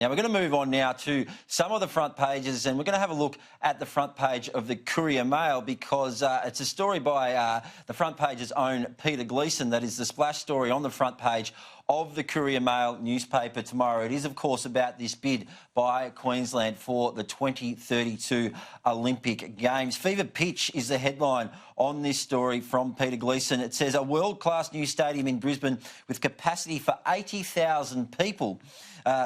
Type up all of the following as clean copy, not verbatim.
Now, we're going to move on now to some of the front pages, and we're going to have a look at the front page of the Courier Mail because it's a story by the front page's own Peter Gleeson that is the splash story on the front page of the Courier Mail newspaper tomorrow. It is, of course, about this bid by Queensland for the 2032 Olympic Games. Fever pitch is the headline on this story from Peter Gleeson. It says, a world-class new stadium in Brisbane with capacity for 80,000 people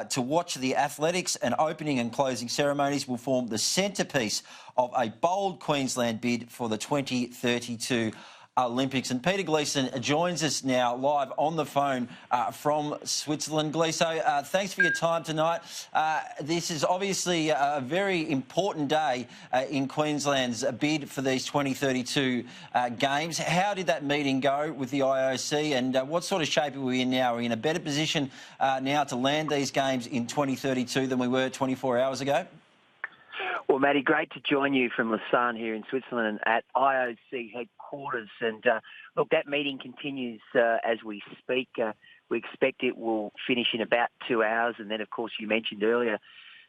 to watch the athletics and opening and closing ceremonies will form the centrepiece of a bold Queensland bid for the 2032 Olympics. And Peter Gleeson joins us now live on the phone from Switzerland. Gleeso, thanks for your time tonight. This is obviously a very important day in Queensland's bid for these 2032 Games. How did that meeting go with the IOC, and what sort of shape are we in now? Are we in a better position now to land these Games in 2032 than we were 24 hours ago? Well, Matty, great to join you from Lausanne here in Switzerland at IOC headquarters. And look, that meeting continues as we speak. We expect it will finish in about 2 hours. And then, of course, you mentioned earlier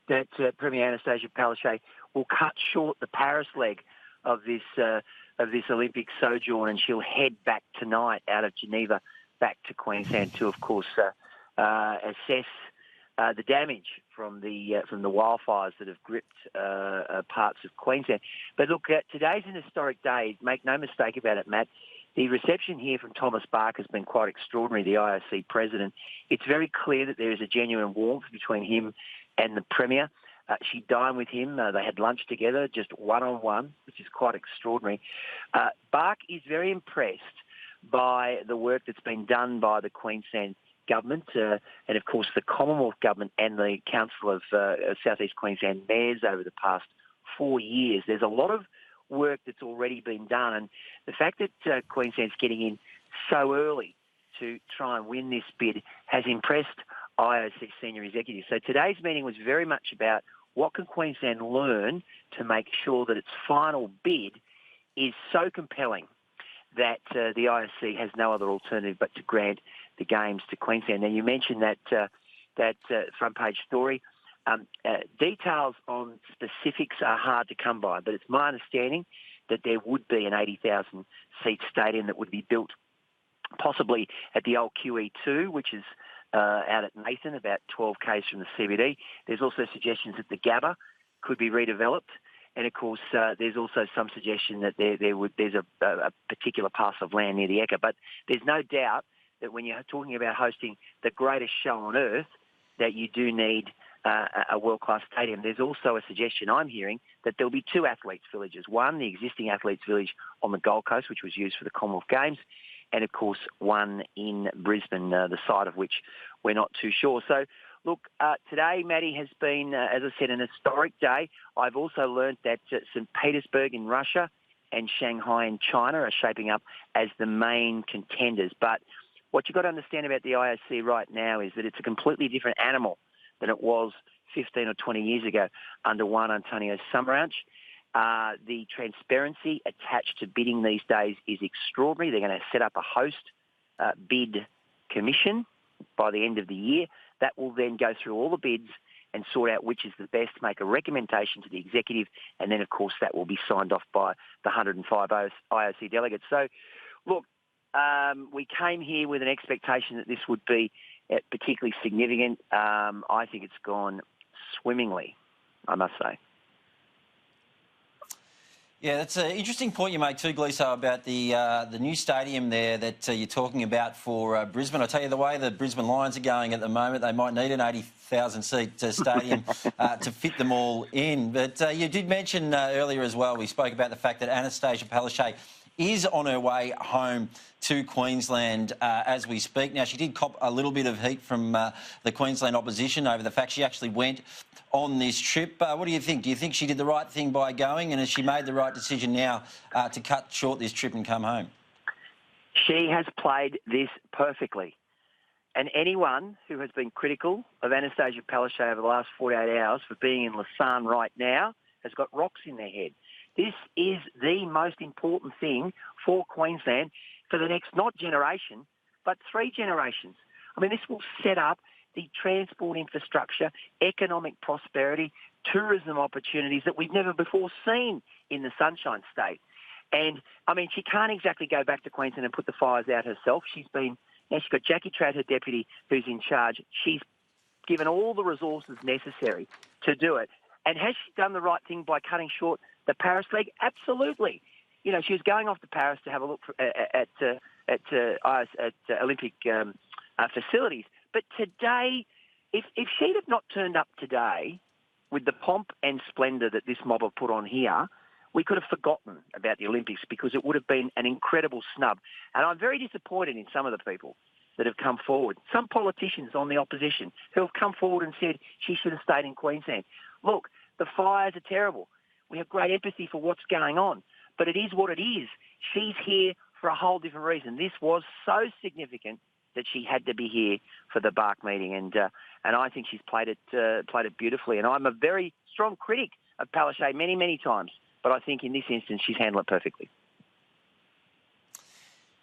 that Premier Annastacia Palaszczuk will cut short the Paris leg of this Olympic sojourn, and she'll head back tonight out of Geneva back to Queensland to, of course, assess the damage from the wildfires that have gripped parts of Queensland. But look, today's an historic day. Make no mistake about it, Matt. The reception here from Thomas Bach has been quite extraordinary, the IOC president. It's very clear that there is a genuine warmth between him and the Premier. She dined with him. They had lunch together, just one-on-one, which is quite extraordinary. Bach is very impressed by the work that's been done by the Queensland government and, of course, the Commonwealth government and the Council of South East Queensland mayors over the past 4 years. There's a lot of work that's already been done, and the fact that Queensland's getting in so early to try and win this bid has impressed IOC senior executives. So today's meeting was very much about what can Queensland learn to make sure that its final bid is so compelling that the IOC has no other alternative but to grant the Games to Queensland. Now, you mentioned that front page story. Details on specifics are hard to come by, but it's my understanding that there would be an 80,000-seat stadium that would be built possibly at the old QE2, which is out at Nathan, about 12 k's from the CBD. There's also suggestions that the Gabba could be redeveloped. And, of course, there's also some suggestion that there's a particular parcel of land near the Ekka. But there's no doubt that when you're talking about hosting the greatest show on earth, that you do need a world-class stadium. There's also a suggestion I'm hearing that there'll be two athletes' villages. One, the existing athletes' village on the Gold Coast, which was used for the Commonwealth Games, and, of course, one in Brisbane, the site of which we're not too sure. So, look, today, Matty, has been, as I said, an historic day. I've also learnt that St. Petersburg in Russia and Shanghai in China are shaping up as the main contenders. But what you've got to understand about the IOC right now is that it's a completely different animal than it was 15 or 20 years ago under Juan Antonio Samaranch. The transparency attached to bidding these days is extraordinary. They're going to set up a host bid commission by the end of the year. That will then go through all the bids and sort out which is the best, make a recommendation to the executive, and then, of course, that will be signed off by the 105 IOC delegates. So, look, we came here with an expectation that this would be particularly significant. I think it's gone swimmingly, I must say. Yeah, that's an interesting point you make too, Gleeso, about the new stadium there that you're talking about for Brisbane. I tell you, the way the Brisbane Lions are going at the moment, they might need an 80,000-seat stadium to fit them all in. But you did mention earlier as well, we spoke about the fact that Annastacia Palaszczuk is on her way home to Queensland as we speak. Now, she did cop a little bit of heat from the Queensland opposition over the fact she actually went on this trip. What do you think? Do you think she did the right thing by going, and has she made the right decision now to cut short this trip and come home? She has played this perfectly. And anyone who has been critical of Annastacia Palaszczuk over the last 48 hours for being in Lausanne right now has got rocks in their head. This is the most important thing for Queensland for the next, not generation, but 3 generations. I mean, this will set up the transport infrastructure, economic prosperity, tourism opportunities that we've never before seen in the Sunshine State. And, I mean, she can't exactly go back to Queensland and put the fires out herself. She's got Jackie Trad, her deputy, who's in charge. She's given all the resources necessary to do it. And has she done the right thing by cutting short the Paris leg? Absolutely. You know, she was going off to Paris to have a look at Olympic facilities. But today, if she'd have not turned up today with the pomp and splendour that this mob have put on here, we could have forgotten about the Olympics because it would have been an incredible snub. And I'm very disappointed in some of the people that have come forward. Some politicians on the opposition who have come forward and said she should have stayed in Queensland. Look, the fires are terrible. We have great empathy for what's going on, but it is what it is. She's here for a whole different reason. This was so significant that she had to be here for the Bach meeting, and I think she's played it beautifully. And I'm a very strong critic of Palaszczuk many times, but I think in this instance she's handled it perfectly.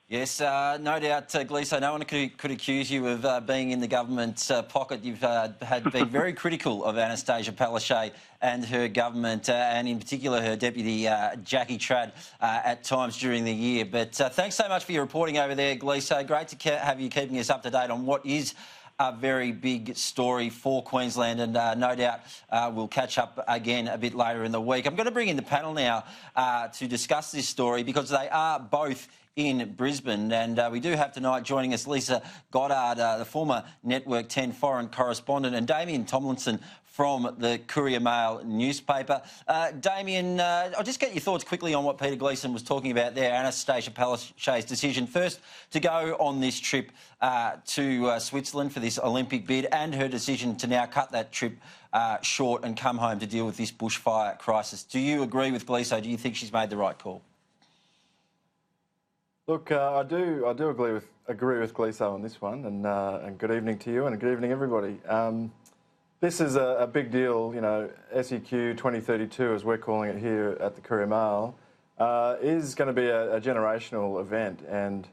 Yes, no doubt, Gleeson. No one could accuse you of being in the government's pocket. You've had been very critical of Annastacia Palaszczuk and her government, and in particular her deputy, Jackie Trad, at times during the year. But thanks so much for your reporting over there, Gleeson. Great to have you keeping us up to date on what is a very big story for Queensland, and no doubt we'll catch up again a bit later in the week. I'm going to bring in the panel now to discuss this story because they are both in Brisbane, and we do have tonight joining us Lisa Goddard, the former Network 10 foreign correspondent, and Damien Tomlinson from the Courier-Mail newspaper. Damien, I'll just get your thoughts quickly on what Peter Gleeson was talking about there, Annastacia Palaszczuk's decision first to go on this trip to Switzerland for this Olympic bid, and her decision to now cut that trip short and come home to deal with this bushfire crisis. Do you agree with Gleeson? Do you think she's made the right call? Look, I do agree with Gleeson on this one, and good evening to you and good evening everybody. This is a big deal, you know. SEQ 2032, as we're calling it here at the Courier-Mail, is going to be a generational event. And,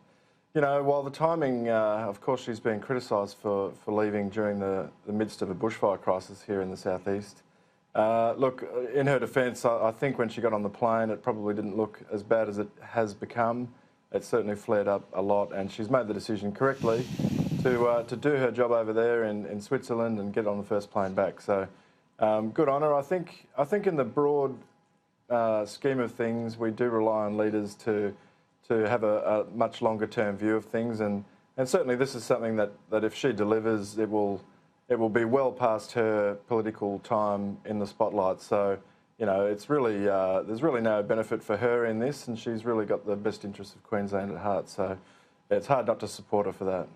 you know, while the timing, of course, she's been criticised for leaving during the midst of a bushfire crisis here in the southeast. Look, in her defence, I think when she got on the plane, it probably didn't look as bad as it has become. It certainly flared up a lot, and she's made the decision correctly to do her job over there in Switzerland and get on the first plane back. So good on her. I think in the broad scheme of things, we do rely on leaders to have a much longer term view of things, and certainly this is something that if she delivers, it will be well past her political time in the spotlight. So, you know, it's really there's really no benefit for her in this, and she's really got the best interests of Queensland at heart. So it's hard not to support her for that.